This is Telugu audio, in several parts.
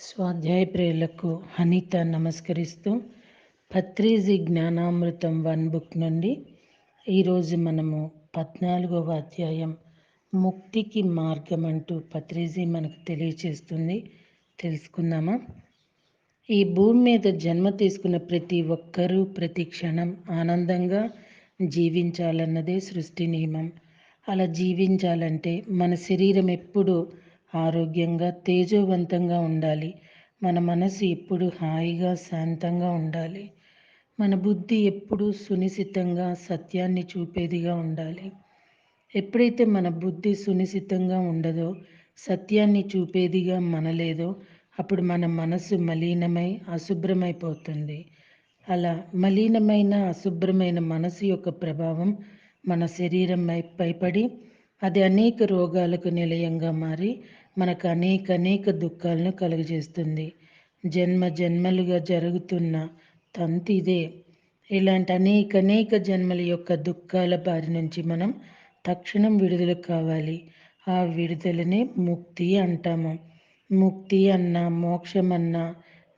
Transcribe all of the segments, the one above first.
స్వాధ్యాయ ప్రియులకు అనిత నమస్కరిస్తూ పత్రిజీ జ్ఞానామృతం 1 బుక్ నుండి ఈరోజు మనము 14వ అధ్యాయం ముక్తికి మార్గం అంటూ పత్రిజీ మనకు తెలియచేస్తుంది. తెలుసుకుందామా? ఈ భూమి మీద జన్మ తీసుకున్న ప్రతి ఒక్కరూ ప్రతి క్షణం ఆనందంగా జీవించాలన్నదే సృష్టి నియమం. అలా జీవించాలంటే మన శరీరం ఎప్పుడూ ఆరోగ్యంగా తేజోవంతంగా ఉండాలి. మన మనసు ఎప్పుడు హాయిగా శాంతంగా ఉండాలి. మన బుద్ధి ఎప్పుడూ సునిశితంగా సత్యాన్ని చూపేదిగా ఉండాలి. ఎప్పుడైతే మన బుద్ధి సునిశితంగా ఉండదో, సత్యాన్ని చూపేదిగా మనలేదో, అప్పుడు మన మనసు మలినమై అశుభ్రమైపోతుంది. అలా మలినమైన అశుభ్రమైన మనసు యొక్క ప్రభావం మన శరీరంపై పైపడి అది అనేక రోగాలకు నిలయంగా మారి మనకు అనేక దుఃఖాలను కలుగజేస్తుంది. జన్మ జన్మలుగా జరుగుతున్న తంతు ఇదే. ఇలాంటి అనేక జన్మల యొక్క దుఃఖాల బారి నుంచి మనం తక్షణం విడుదల కావాలి. ఆ విడుదలనే ముక్తి అంటాము. ముక్తి అన్న, మోక్షం అన్న,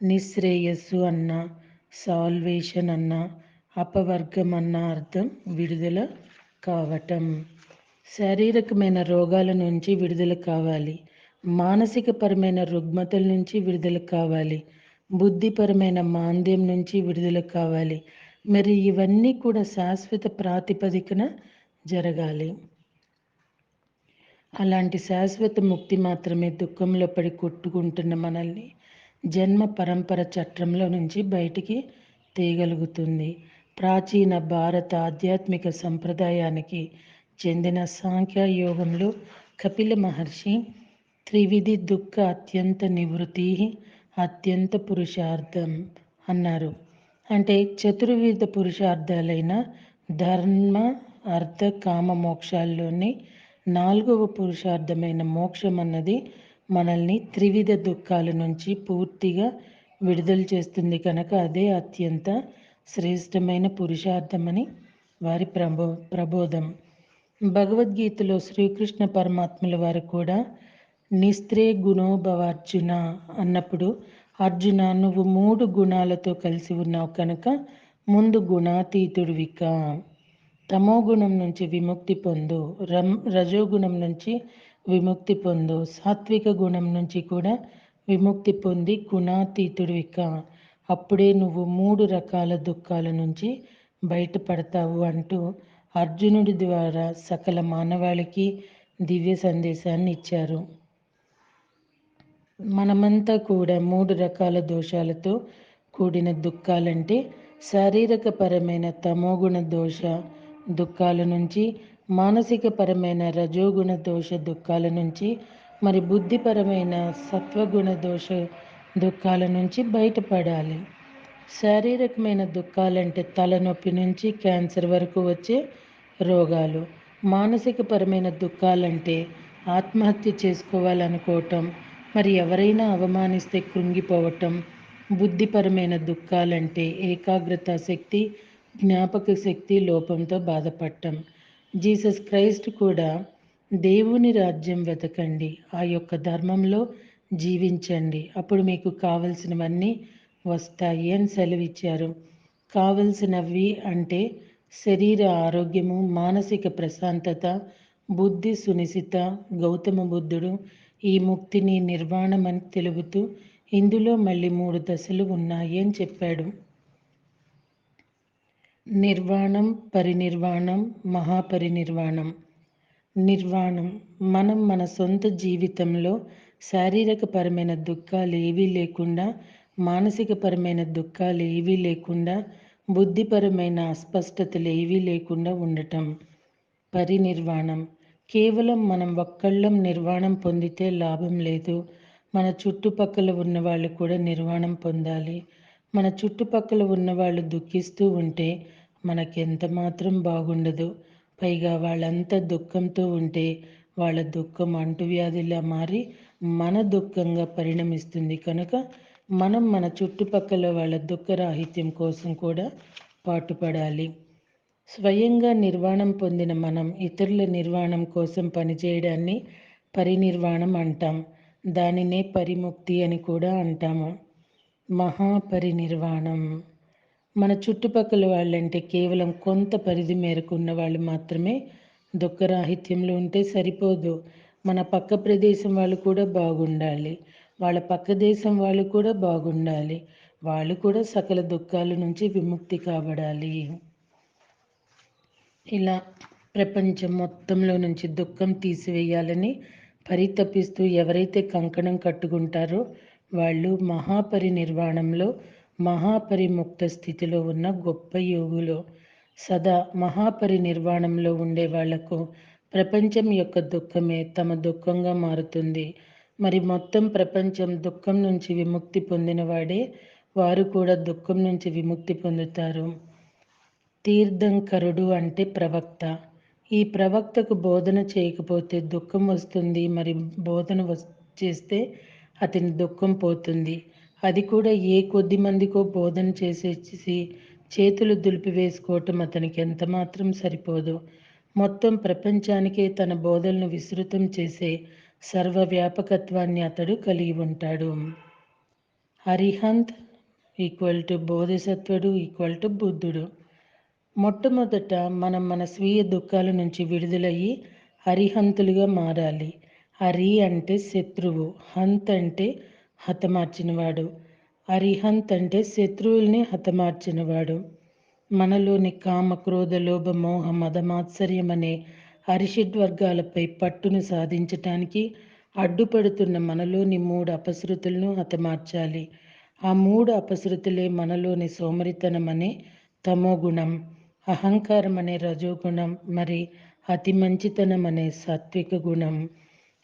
నిశ్రేయస్సు అన్న, సాల్వేషన్ అన్న, అపవర్గం అన్న అర్థం విడుదల కావటం. శారీరకమైన రోగాల నుంచి విడుదల కావాలి. మానసికపరమైన రుగ్మతల నుంచి విడుదల కావాలి. బుద్ధిపరమైన మాంద్యం నుంచి విడుదల కావాలి. మరి ఇవన్నీ కూడా శాశ్వత ప్రాతిపదికన జరగాలి. అలాంటి శాశ్వత ముక్తి మాత్రమే దుఃఖంలో పడి కొట్టుకుంటున్న మనల్ని జన్మ పరంపర చట్రంలో నుంచి బయటికి తీయగలుగుతుంది. ప్రాచీన భారత ఆధ్యాత్మిక సంప్రదాయానికి చెందిన సాంఖ్యయోగంలో కపిల మహర్షి త్రివిధి దుఃఖ అత్యంత నివృత్తి అత్యంత పురుషార్థం అన్నారు. అంటే చతుర్విధ పురుషార్థాలైన ధర్మ అర్థ కామ మోక్షాల్లోని 4వ పురుషార్థమైన మోక్షం అన్నది మనల్ని త్రివిధ దుఃఖాల నుంచి పూర్తిగా విడుదల చేస్తుంది కనుక అదే అత్యంత శ్రేష్టమైన పురుషార్థమని వారి ప్రబోధం. భగవద్గీతలో శ్రీకృష్ణ పరమాత్ముల వారు కూడా నిస్త్రే గుణోభవ అర్జున అన్నప్పుడు, అర్జున నువ్వు 3 గుణాలతో కలిసి ఉన్నావు కనుక ముందు గుణాతీతుడివిక. తమో గుణం నుంచి విముక్తి పొందు, రజోగుణం నుంచి విముక్తి పొందు, సాత్విక గుణం నుంచి కూడా విముక్తి పొంది గుణాతీతుడివిక. అప్పుడే నువ్వు 3 రకాల దుఃఖాల నుంచి బయటపడతావు అంటూ అర్జునుడి ద్వారా సకల మానవాళికి దివ్య సందేశాన్ని ఇచ్చారు. మనమంతా కూడా 3 రకాల దోషాలతో కూడిన దుఃఖాలంటే శారీరక పరమైన తమోగుణ దోష దుఃఖాల నుంచి, మానసిక పరమైన రజోగుణ దోష దుఃఖాల నుంచి, మరి బుద్ధిపరమైన సత్వగుణ దోష దుఃఖాల నుంచి బయటపడాలి. శారీరకమైన దుఃఖాలంటే తలనొప్పి నుంచి క్యాన్సర్ వరకు వచ్చే రోగాలు. మానసిక పరమైన దుఃఖాలంటే ఆత్మహత్య చేసుకోవాలనుకోవటం, మరి ఎవరైనా అవమానిస్తే కృంగిపోవటం. బుద్ధిపరమైన దుఃఖాలంటే ఏకాగ్రత శక్తి, జ్ఞాపక శక్తి లోపంతో బాధపడటం. జీసస్ క్రైస్ట్ కూడా దేవుని రాజ్యం వెతకండి, ఆ యొక్క ధర్మంలో జీవించండి, అప్పుడు మీకు కావలసినవన్నీ వస్తాయి అని సెలవిచ్చారు. కావలసినవి అంటే శరీర ఆరోగ్యము, మానసిక ప్రశాంతత, బుద్ధి సునిశిత. గౌతమ బుద్ధుడు ఈ ముక్తిని నిర్వాణం అని తెలుపుతూ ఇందులో మళ్ళీ 3 దశలు ఉన్నాయి అని చెప్పాడు. నిర్వాణం, పరినిర్వాణం, మహాపరినిర్వాణం. నిర్వాణం మనం మన సొంత జీవితంలో శారీరక పరమైన దుఃఖాలు ఏవీ లేకుండా, మానసిక పరమైన దుఃఖాలు ఏవీ లేకుండా, బుద్ధిపరమైన అస్పష్టతలు ఏవీ లేకుండా ఉండటం. పరినిర్వాణం కేవలం మనం ఒక్కళ్ళం నిర్వాణం పొందితే లాభం లేదు. మన చుట్టుపక్కల ఉన్న వాళ్ళు కూడా నిర్వాణం పొందాలి. మన చుట్టుపక్కల ఉన్నవాళ్ళు దుఃఖిస్తూ ఉంటే మనకెంత మాత్రం బాగుండదు. పైగా వాళ్ళంతా దుఃఖంతో ఉంటే వాళ్ళ దుఃఖం అంటువ్యాధిలా మారి మన దుఃఖంగా పరిణమిస్తుంది. కనుక మనం మన చుట్టుపక్కల వాళ్ళ దుఃఖరాహిత్యం కోసం కూడా పాటుపడాలి. స్వయంగా నిర్వాణం పొందిన మనం ఇతరుల నిర్వాణం కోసం పనిచేయడాన్ని పరినిర్వాణం అంటాం. దానినే పరిముక్తి అని కూడా అంటాము. మహాపరినిర్వాణం. మన చుట్టుపక్కల వాళ్ళంటే కేవలం కొంత పరిధి మేరకు ఉన్న వాళ్ళు మాత్రమే దుఃఖరాహిత్యంలో ఉంటే సరిపోదు. మన పక్క ప్రదేశం వాళ్ళు కూడా బాగుండాలి. వాళ్ళ పక్క దేశం వాళ్ళు కూడా బాగుండాలి. వాళ్ళు కూడా సకల దుఃఖాల నుంచి విముక్తి కాబడాలి. ఇలా ప్రపంచం మొత్తంలో నుంచి దుఃఖం తీసివేయాలని పరితపిస్తూ ఎవరైతే కంకణం కట్టుకుంటారో వాళ్ళు మహాపరినిర్వాణంలో మహాపరిముక్త స్థితిలో ఉన్న గొప్ప యోగులు. సదా మహాపరినిర్వాణంలో ఉండే వాళ్లకు ప్రపంచం యొక్క దుఃఖమే తమ దుఃఖంగా మారుతుంది. మరి మొత్తం ప్రపంచం దుఃఖం నుంచి విముక్తి పొందిన వాడే వారు కూడా దుఃఖం నుంచి విముక్తి పొందుతారు. తీర్థంకరుడు అంటే ప్రవక్త. ఈ ప్రవక్తకు బోధన చేయకపోతే దుఃఖం వస్తుంది. మరి బోధన చేస్తే అతని దుఃఖం పోతుంది. అది కూడా ఏ కొద్ది మందికో బోధన చేసేసి చేతులు దులిపివేసుకోవటం అతనికి ఎంత మాత్రం సరిపోదు. మొత్తం ప్రపంచానికే తన బోధనను విస్తృతం చేసే సర్వవ్యాపకత్వాన్ని అతడు కలిగి ఉంటాడు. అరిహంత్ ఈక్వల్ టు బోధిసత్వుడు ఈక్వల్ టు బుద్ధుడు. మొట్టమొదట మనం మన స్వీయ దుఃఖాల నుంచి విడుదలయ్యి అరిహంతులుగా మారాలి. అరి అంటే శత్రువు, హంత్ అంటే హతమార్చినవాడు. అరిహంత్ అంటే శత్రువుల్ని హతమార్చినవాడు. మనలోని కామ, క్రోధ, లోభ, మోహ, మదమాత్సర్యం అనే అరిషడ్వర్గాలపై పట్టును సాధించటానికి అడ్డుపడుతున్న మనలోని 3 అపశృతులను హతమార్చాలి. ఆ 3 అపశృతులే మనలోని సోమరితనం అనే తమోగుణం, అహంకారం అనే రజోగుణం, మరి అతి మంచితనం అనే సాత్విక గుణం.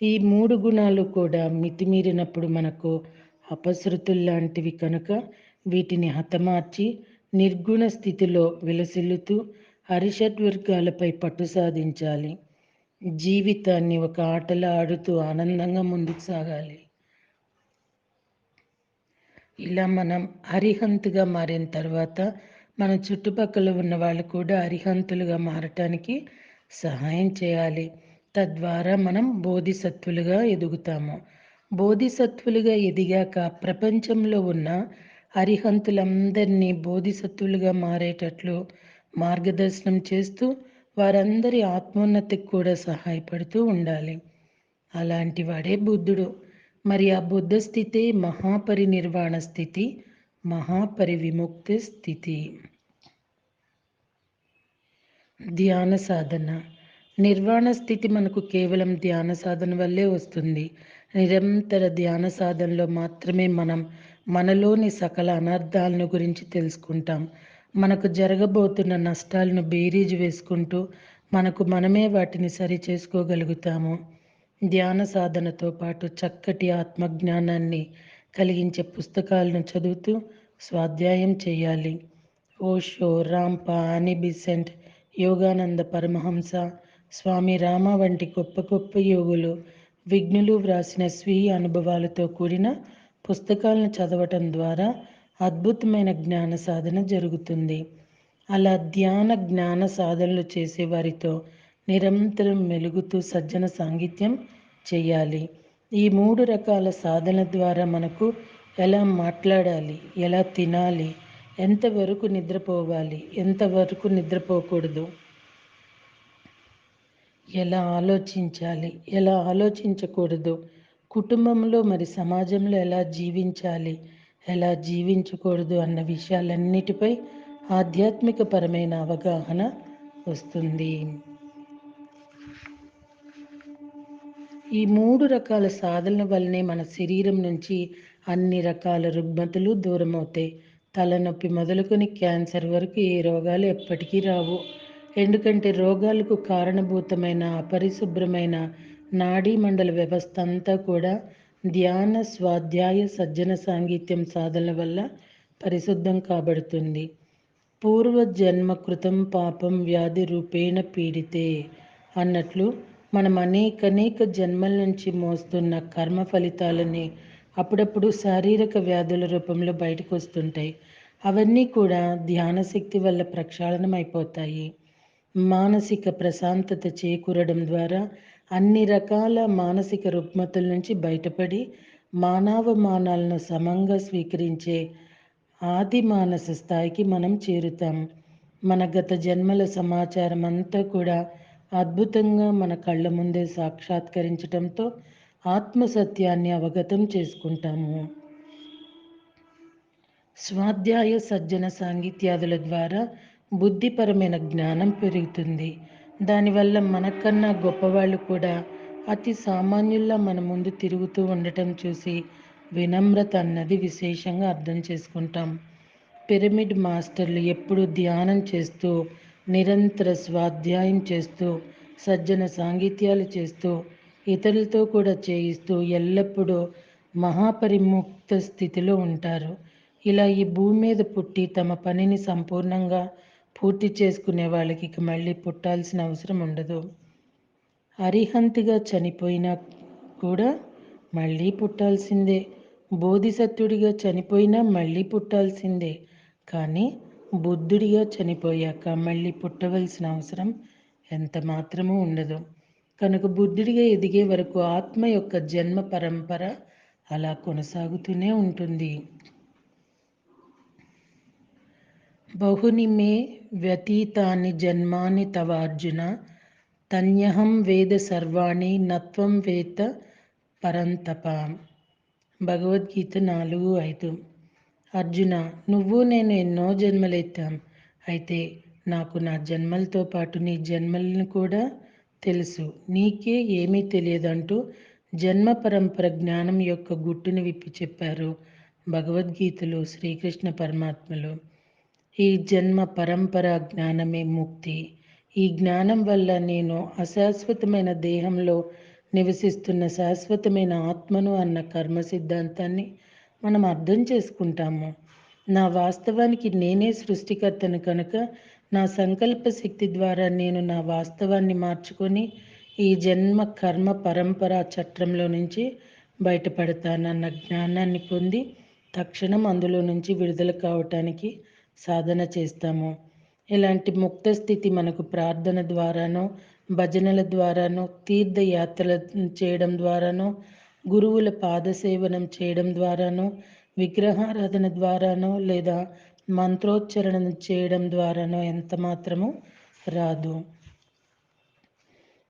ఈ 3 గుణాలు కూడా మితిమీరినప్పుడు మనకు అపశృతుల్లాంటివి కనుక వీటిని హతమార్చి నిర్గుణ స్థితిలో విలసిల్లుతూ అరిషడ్వర్గాలపై పట్టు సాధించాలి. జీవితాన్ని ఒక ఆటలా ఆడుతూ ఆనందంగా ముందుకు సాగాలి. ఇలా మనం అరిహంతుగా మారిన తర్వాత మన చుట్టుపక్కల ఉన్న వాళ్ళు కూడా అరిహంతులుగా మారటానికి సహాయం చేయాలి. తద్వారా మనం బోధిసత్వులుగా ఎదుగుతాము. బోధిసత్వులుగా ఎదిగాక ప్రపంచంలో ఉన్న అరిహంతులందరినీ బోధిసత్వులుగా మారేటట్లు మార్గదర్శనం చేస్తూ వారందరి ఆత్మోన్నతికి కూడా సహాయపడుతూ ఉండాలి. అలాంటి వాడే బుద్ధుడు. మరి ఆ బుద్ధ స్థితి మహాపరినిర్వాణ స్థితి, మహాపరివిముక్తి స్థితి. ధ్యాన సాధన. నిర్వాణ స్థితి మనకు కేవలం ధ్యాన సాధన వల్లే వస్తుంది. నిరంతర ధ్యాన సాధనలో మాత్రమే మనం మనలోని సకల అనర్థాలను గురించి తెలుసుకుంటాం. మనకు జరగబోతున్న నష్టాలను బేరీజు వేసుకుంటూ మనకు మనమే వాటిని సరి చేసుకోగలుగుతాము. ధ్యాన సాధనతో పాటు చక్కటి ఆత్మజ్ఞానాన్ని కలిగించే పుస్తకాలను చదువుతూ స్వాధ్యాయం చేయాలి. ఓషో, రాంపా, అని బిసెంట్, యోగానంద పరమహంస, స్వామి రామ వంటి గొప్ప గొప్ప యోగులు, విఘ్నులు వ్రాసిన స్వీయ అనుభవాలతో కూడిన పుస్తకాలను చదవటం ద్వారా అద్భుతమైన జ్ఞాన సాధన జరుగుతుంది. అలా ధ్యాన జ్ఞాన సాధనలు చేసే వారితో నిరంతరం మెలుగుతూ సజ్జన సాంగిత్యం చేయాలి. ఈ 3 రకాల సాధన ద్వారా మనకు ఎలా మాట్లాడాలి, ఎలా తినాలి, ఎంతవరకు నిద్రపోవాలి, ఎంతవరకు నిద్రపోకూడదు, ఎలా ఆలోచించాలి, ఎలా ఆలోచించకూడదు, కుటుంబంలో మరి సమాజంలో ఎలా జీవించాలి, ఎలా జీవించకూడదు అన్న విషయాలన్నిటిపై ఆధ్యాత్మికపరమైన అవగాహన వస్తుంది. ఈ 3 రకాల సాధనల వల్లనే మన శరీరం నుంచి అన్ని రకాల రుగ్మతలు దూరమవుతాయి. తలనొప్పి మొదలుకొని క్యాన్సర్ వరకు ఏ రోగాలు ఎప్పటికీ రావు. ఎందుకంటే రోగాలకు కారణభూతమైన అపరిశుభ్రమైన నాడీ మండల వ్యవస్థ అంతా కూడా ధ్యాన, స్వాధ్యాయ, సజ్జన సాంగీత్యం సాధనల వల్ల పరిశుద్ధం కాబడుతుంది. పూర్వజన్మ కృతం పాపం వ్యాధి రూపేణ పీడితే అన్నట్లు మనం అనేక జన్మల నుంచి మోస్తున్న కర్మ ఫలితాలని అప్పుడప్పుడు శారీరక వ్యాధుల రూపంలో బయటకు వస్తుంటాయి. అవన్నీ కూడా ధ్యాన శక్తి వల్ల ప్రక్షాళనం అయిపోతాయి. మానసిక ప్రశాంతత చేకూరడం ద్వారా అన్ని రకాల మానసిక రుగ్మతల నుంచి బయటపడి మానవమానాలను సమంగా స్వీకరించే ఆది మానస స్థాయికి మనం చేరుతాం. మన గత జన్మల సమాచారం అంతా కూడా అద్భుతంగా మన కళ్ళ ముందే సాక్షాత్కరించటంతో ఆత్మసత్యాన్ని అవగతం చేసుకుంటాము. స్వాధ్యాయ సజ్జన సాంగిత్యాదుల ద్వారా బుద్ధిపరమైన జ్ఞానం పెరుగుతుంది. దానివల్ల మనకన్నా గొప్పవాళ్ళు కూడా అతి సామాన్యుల్లా మన ముందు తిరుగుతూ ఉండటం చూసి వినమ్రత అన్నది విశేషంగా అర్థం చేసుకుంటాం. పిరమిడ్ మాస్టర్లు ఎప్పుడూ ధ్యానం చేస్తూ, నిరంతర స్వాధ్యాయం చేస్తూ, సజ్జన సాంగిత్యాలు చేస్తూ, ఇతరులతో కూడా చేయిస్తూ ఎల్లప్పుడూ మహాపరిముక్త స్థితిలో ఉంటారు. ఇలా ఈ భూమి మీద పుట్టి తమ పనిని సంపూర్ణంగా పూర్తి చేసుకునే వాళ్ళకి ఇక మళ్ళీ పుట్టాల్సిన అవసరం ఉండదు. అరిహంతిగా చనిపోయినా కూడా మళ్ళీ పుట్టాల్సిందే. బోధిసత్వుడిగా చనిపోయినా మళ్ళీ పుట్టాల్సిందే. కానీ బుద్ధుడిగా చనిపోయాక మళ్ళీ పుట్టవలసిన అవసరం ఎంత మాత్రమూ ఉండదు. కనుక బుద్ధుడిగా ఎదిగే వరకు ఆత్మ యొక్క జన్మ పరంపర అలా కొనసాగుతూనే ఉంటుంది. బహుని మే వ్యతీతాని జన్మాని తవ అర్జున తన్యహం వేద సర్వాణి నత్వం వేత్త పరంతప. భగవద్గీత 4:5. అర్జున, నువ్వు నేను ఎన్నో జన్మలెత్తాం. అయితే నాకు నా జన్మలతో పాటు నీ జన్మలను కూడా తెలుసు. నీకే ఏమీ తెలియదంటూ జన్మ పరంపర జ్ఞానం యొక్క గుట్టును విప్పి చెప్పారు భగవద్గీతలో శ్రీకృష్ణ పరమాత్మలు. ఈ జన్మ పరంపర జ్ఞానమే ముక్తి. ఈ జ్ఞానం వల్ల నేను అశాశ్వతమైన దేహంలో నివసిస్తున్న శాశ్వతమైన ఆత్మను అన్న కర్మ సిద్ధాంతాన్ని మనం అర్థం చేసుకుంటాము. నా వాస్తవానికి నేనే సృష్టికర్తను కనుక నా సంకల్ప శక్తి ద్వారా నేను నా వాస్తవాన్ని మార్చుకొని ఈ జన్మ కర్మ పరంపర చట్రంలో నుంచి బయటపడతానన్న జ్ఞానాన్ని పొంది తక్షణం అందులో నుంచి విడుదల కావటానికి సాధన చేస్తాము. ఇలాంటి ముక్త స్థితి మనకు ప్రార్థన ద్వారానో, భజనల ద్వారానో, తీర్థయాత్రలు చేయడం ద్వారానో, గురువుల పాదసేవనం చేయడం ద్వారానో, విగ్రహారాధన ద్వారానో లేదా మంత్రోచ్చరణ చేయడం ద్వారానో ఎంత మాత్రము రాదు.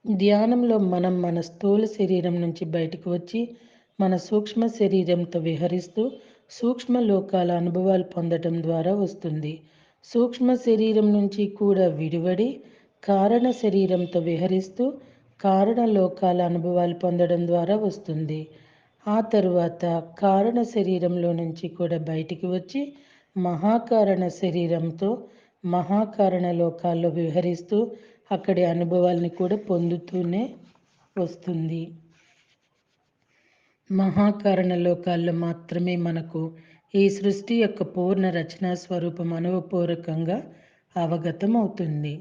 ధ్యానంలో మనం మన స్థూల శరీరం నుంచి బయటకు వచ్చి మన సూక్ష్మ శరీరంతో విహరిస్తూ సూక్ష్మ లోకాల అనుభవాలు పొందటం ద్వారా వస్తుంది. సూక్ష్మ శరీరం నుంచి కూడా విడివడి కారణ శరీరంతో విహరిస్తూ కారణ లోకాల అనుభవాలు పొందడం ద్వారా వస్తుంది. ఆ తరువాత కారణ శరీరంలో నుంచి కూడా బయటికి వచ్చి మహాకారణ శరీరంతో మహాకారణ లోకాల్లో విహరిస్తూ అక్కడి అనుభవాల్ని కూడా పొందుతూనే వస్తుంది. మహాకారణ లోకాల్లో మాత్రమే మనకు ఈ సృష్టి యొక్క పూర్ణ రచనా స్వరూపం అనుభవపూర్వకంగా అవగతం అవుతుంది.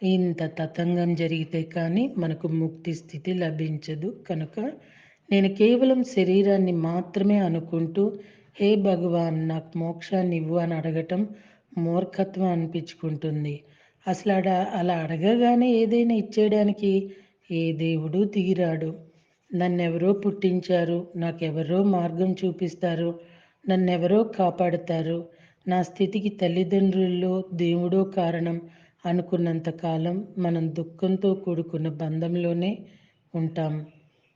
ఇంత తతంగం జరిగితే కానీ మనకు ముక్తి స్థితి లభించదు. కనుక నేను కేవలం శరీరాన్ని మాత్రమే అనుకుంటూ హే భగవాన్ నాకు మోక్షాన్ని ఇవ్వు అని అడగటం మూర్ఖత్వం అనిపించుకుంటుంది. అసలు అలా అడగగానే ఏదైనా ఇచ్చేయడానికి ఏ దేవుడు దిగిరాడు. నన్నెవరో పుట్టించారు, నాకెవరో మార్గం చూపిస్తారు, నన్నెవరో కాపాడుతారు, నా స్థితికి తల్లిదండ్రుల్లో దేవుడో కారణం అనుకున్నంత కాలం మనం దుఃఖంతో కూడుకున్న బంధంలోనే ఉంటాం.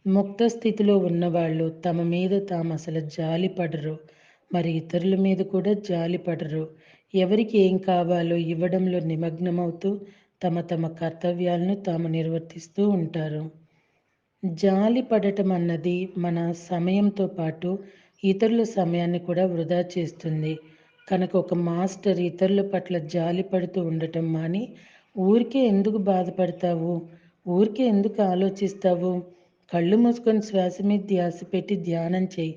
ముక్త స్థితిలో ఉన్నవాళ్ళు తమ మీద తాము అసలు జాలి పడరు, మరి ఇతరుల మీద కూడా జాలి పడరు. ఎవరికి ఏం కావాలో ఇవ్వడంలో నిమగ్నమవుతూ తమ తమ కర్తవ్యాలను తాము నిర్వర్తిస్తూ ఉంటారు. జాలి పడటం అన్నది మన సమయంతో పాటు ఇతరుల సమయాన్ని కూడా వృధా చేస్తుంది. కనుక ఒక మాస్టర్ ఇతరుల పట్ల జాలి పడుతూ ఉండటం మాని ఊరికే ఎందుకు బాధపడతావు, ఊరికే ఎందుకు ఆలోచిస్తావు, కళ్ళు మూసుకొని శ్వాస మీద ధ్యాస పెట్టి ధ్యానం చేయి,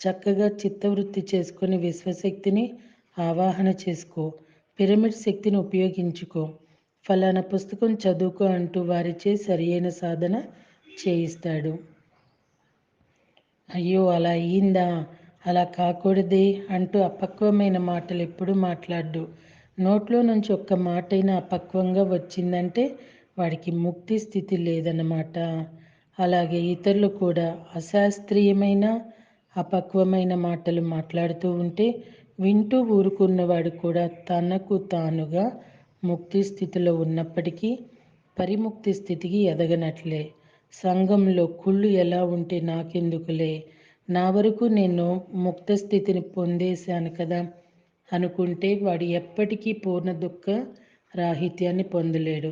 చక్కగా చిత్తవృత్తి చేసుకొని విశ్వశక్తిని ఆవాహన చేసుకో, పిరమిడ్ శక్తిని ఉపయోగించుకో, ఫలానా పుస్తకం చదువుకో అంటూ వారిచే సరి అయిన సాధన చేయిస్తాడు. అయ్యో అలా అయ్యిందా, అలా కాకూడదే అంటూ అపక్వమైన మాటలు ఎప్పుడూ మాట్లాడు. నోట్లో నుంచి ఒక్క మాటైనా అపక్వంగా వచ్చిందంటే వాడికి ముక్తి స్థితి లేదన్నమాట. అలాగే ఇతరులు కూడా అశాస్త్రీయమైన అపక్వమైన మాటలు మాట్లాడుతూ ఉంటే వింటూ ఊరుకున్నవాడు కూడా తనకు తానుగా ముక్తి స్థితిలో ఉన్నప్పటికీ పరిముక్తి స్థితికి ఎదగనట్లే. సంఘంలో కుళ్ళు ఎలా ఉంటే నాకెందుకులే, నా వరకు నేను ముక్త స్థితిని పొందేశాను కదా అనుకుంటే వాడు ఎప్పటికీ పూర్ణ దుఃఖ రాహిత్యాన్ని పొందలేడు.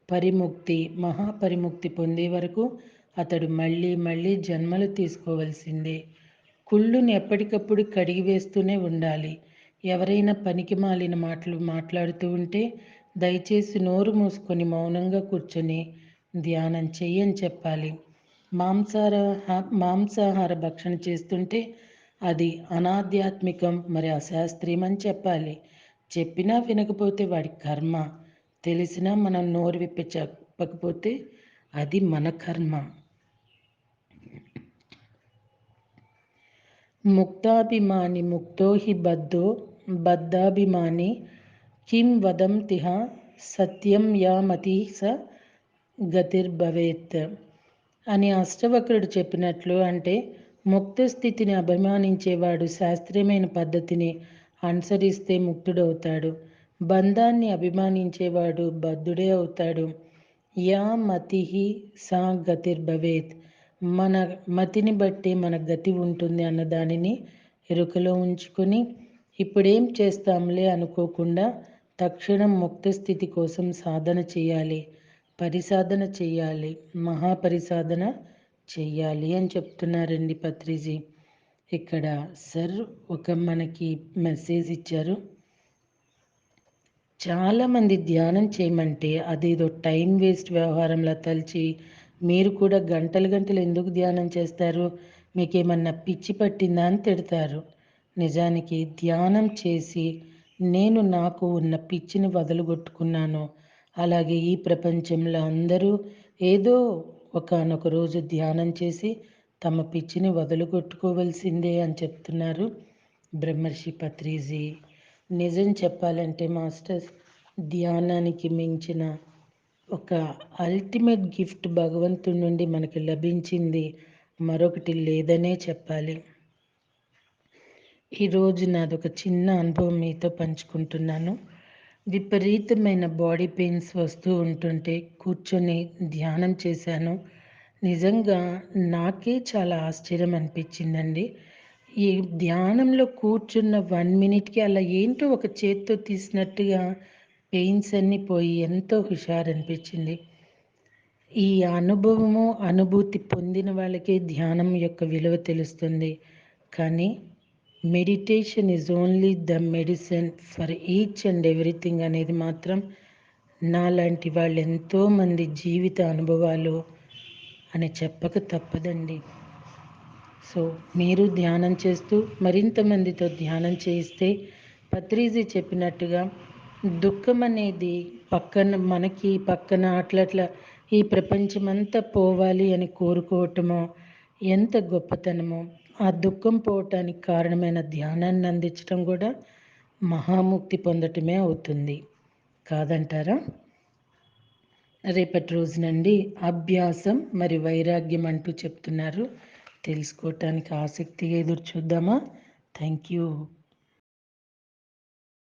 పరిముక్తి మహాపరిముక్తి పొందే వరకు అతడు మళ్ళీ మళ్ళీ జన్మలు తీసుకోవలసిందే. కుళ్ళుని ఎప్పటికప్పుడు కడిగి వేస్తూనే ఉండాలి. ఎవరైనా పనికి మాలిన మాటలు మాట్లాడుతూ ఉంటే దయచేసి నోరు మూసుకొని మౌనంగా కూర్చొని ధ్యానం చెయ్యని చెప్పాలి. మాంసాహార భక్షణ చేస్తుంటే అది అనాధ్యాత్మికం మరి అశాస్త్రీయం అని చెప్పాలి. చెప్పినా వినకపోతే వాడి కర్మ. తెలిసినా మనం నోరు విప్పి చెప్పకపోతే అది మన కర్మ. ముక్తాభిమాని ముక్తో హి బద్ధాభిమాని కిం వదంతిహ సత్యం యామతి స గతిర్భవేత్ అని అష్టవక్రుడు చెప్పినట్లు, అంటే ముక్త స్థితిని అభిమానించేవాడు శాస్త్రీయమైన పద్ధతిని అనుసరిస్తే ముక్తుడవుతాడు. బంధాన్ని అభిమానించేవాడు బద్ధుడే అవుతాడు. యా మతి సా గతిర్భవేత్, మన మతిని బట్టి మన గతి ఉంటుంది అన్న దానిని ఎరుకలో ఉంచుకొని ఇప్పుడేం చేస్తాంలే అనుకోకుండా తక్షణం ముక్త స్థితి కోసం సాధన చేయాలి, పరిసాధన చెయ్యాలి, మహాపరిసాధన చెయ్యాలి అని చెప్తున్నారండి పత్రిజీ. ఇక్కడ సార్ ఒక మనకి మెసేజ్ ఇచ్చారు. చాలామంది ధ్యానం చేయమంటే అదేదో టైం వేస్ట్ వ్యవహారంలా తలిచి మీరు కూడా గంటలు గంటలు ఎందుకు ధ్యానం చేస్తారు, మీకేమన్నా పిచ్చి పట్టిందా అని తిడతారు. నిజానికి ధ్యానం చేసి నేను నాకు ఉన్న పిచ్చిని వదలగొట్టుకున్నాను. అలాగే ఈ ప్రపంచంలో అందరూ ఏదో ఒకానొక రోజు ధ్యానం చేసి తమ పిచ్చిని వదలగొట్టుకోవలసిందే అని చెప్తున్నారు బ్రహ్మర్షి పత్రిజీ. నిజం చెప్పాలంటే మాస్టర్స్, ధ్యానానికి మించిన ఒక అల్టిమేట్ గిఫ్ట్ భగవంతుడి నుండి మనకి లభించింది మరొకటి లేదనే చెప్పాలి. ఈరోజు నాదొక చిన్న అనుభవం మీతో పంచుకుంటున్నాను. విపరీతమైన బాడీ పెయిన్స్ వస్తూ ఉంటుంటే కూర్చొని ధ్యానం చేశాను. నిజంగా నాకే చాలా ఆశ్చర్యం అనిపించిందండి. ఈ ధ్యానంలో కూర్చున్న 1 మినిట్కి అలా ఏంటో ఒక చేత్తో తీసినట్టుగా పెయిన్స్ అన్నీ పోయి ఎంతో హుషారు అనిపించింది. ఈ అనుభవము అనుభూతి పొందిన వాళ్ళకే ధ్యానం యొక్క విలువ తెలుస్తుంది. కానీ meditation is only the medicine for each and everything అనేది మాత్రం నాలాంటి వాళ్ళు ఎంతోమంది జీవిత అనుభవాలు అని చెప్పక తప్పదండి. సో మీరు ధ్యానం చేస్తూ మరింత మందితో ధ్యానం చేయిస్తే పత్రిజీ చెప్పినట్టుగా దుఃఖం అనేది మనకి పక్కన అట్లట్లా ఈ ప్రపంచమంతా పోవాలి అని కోరుకోవటమో ఎంత గొప్పతనమో, ఆ దుఃఖం పోవటానికి కారణమైన ధ్యానాన్ని అందించడం కూడా మహాముక్తి పొందటమే అవుతుంది, కాదంటారా? రేపటి రోజు నుండి అభ్యాసం మరి వైరాగ్యం అంటూ చెప్తున్నారు. తెలుసుకోవటానికి ఆసక్తిగా ఎదురు చూద్దామా? Thank you.